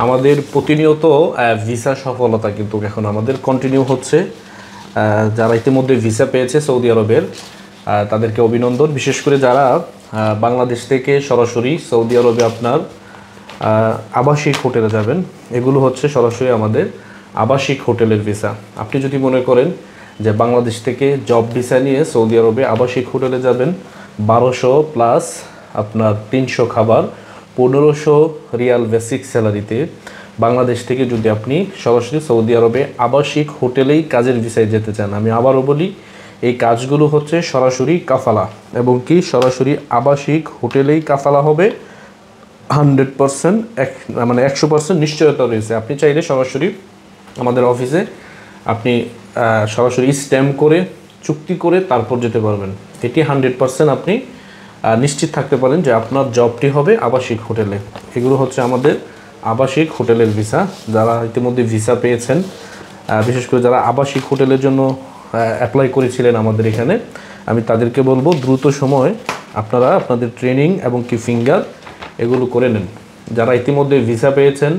আমাদের প্রতিনিয়ত ভিসা সফলতা কিন্তু এখন আমাদের কন্টিনিউ হচ্ছে। যারা ইতিমধ্যে ভিসা পেয়েছে সৌদি আরবের তাদেরকে অভিনন্দন। বিশেষ করে যারা বাংলাদেশ থেকে সরাসরি সৌদি আরবে আপনার আবাসিক হোটেলে যাবেন, এগুলো হচ্ছে সরাসরি আমাদের আবাসিক হোটেলের ভিসা। আপনি যদি মনে করেন যে বাংলাদেশ থেকে জব ভিসা নিয়ে সৌদি আরবে আবাসিক হোটেলে যাবেন, 1200 প্লাস আপনার 300 খাবার, 1500 রিয়াল বেসিক স্যালারিতে বাংলাদেশ থেকে যদি আপনি সরাসরি সৌদি আরবে আবাসিক হোটেলেই কাজের ভিসায় যেতে চান, আমি আবারও বলি এই কাজগুলো হচ্ছে সরাসরি কাফালা, এবং কি সরাসরি আবাসিক হোটেলেই কাফালা হবে। 100% মানে 100% নিশ্চয়তা রয়েছে। আপনি চাইলে সরাসরি আমাদের অফিসে আপনি সরাসরি স্ট্যাম্প করে চুক্তি করে তারপর যেতে পারবেন। এটি 100% আপনি নিশ্চিত থাকতে পারেন যে আপনার জবটি হবে আবাসিক হোটেলে। এগুলো হচ্ছে আমাদের আবাসিক হোটেলের ভিসা। যারা ইতিমধ্যে ভিসা পেয়েছেন, বিশেষ করে যারা আবাসিক হোটেলের জন্য অ্যাপ্লাই করেছিলেন আমাদের এখানে, আমি তাদেরকে বলবো দ্রুত সময় আপনারা আপনাদের ট্রেনিং এবং কি ফিঙ্গার এগুলো করে নেন। যারা ইতিমধ্যে ভিসা পেয়েছেন,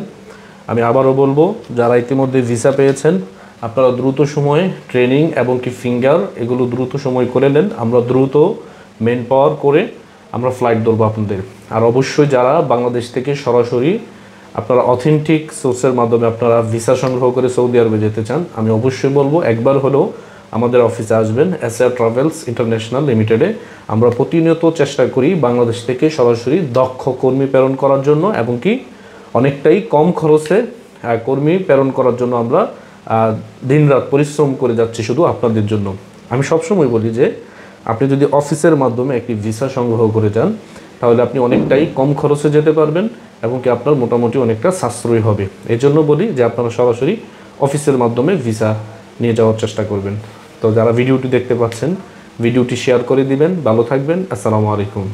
আমি আবারও বলবো যারা ইতিমধ্যে ভিসা পেয়েছেন আপনারা দ্রুত সময়ে ট্রেনিং এবং কি ফিঙ্গার এগুলো দ্রুত সময় করে নেন। আমরা দ্রুত মেন পাওয়ার করে আমরা ফ্লাইট ধরবো আপনাদের। আর অবশ্যই যারা বাংলাদেশ থেকে সরাসরি আপনারা অথেন্টিক সোর্সের মাধ্যমে আপনারা ভিসা সংগ্রহ করে সৌদি আরবে যেতে চান, আমি অবশ্যই বলবো একবার হলেও আমাদের অফিসে আসবেন, এসআর ট্রাভেলস ইন্টারন্যাশনাল লিমিটেডে। আমরা প্রতিনিয়ত চেষ্টা করি বাংলাদেশ থেকে সরাসরি দক্ষ কর্মী প্রেরণ করার জন্য, এবং কি অনেকটাই কম খরচে কর্মী প্রেরণ করার জন্য আমরা দিনরাত পরিশ্রম করে যাচ্ছি শুধু আপনাদের জন্য। আমি সবসময় বলি যে আপনি যদি অফিসের মাধ্যমে একটি ভিসা সংগ্রহ করে যান, তাহলে আপনি অনেকটাই কম খরচে যেতে পারবেন এবং কি আপনার মোটামুটি অনেকটা সাশ্রয়ী হবে। এই জন্য বলি যে আপনারা সরাসরি অফিসের মাধ্যমে ভিসা নিয়ে যাওয়ার চেষ্টা করবেন। তো যারা ভিডিওটি দেখতে পাচ্ছেন, ভিডিওটি শেয়ার করে দিবেন। ভালো থাকবেন। আসসালামু আলাইকুম।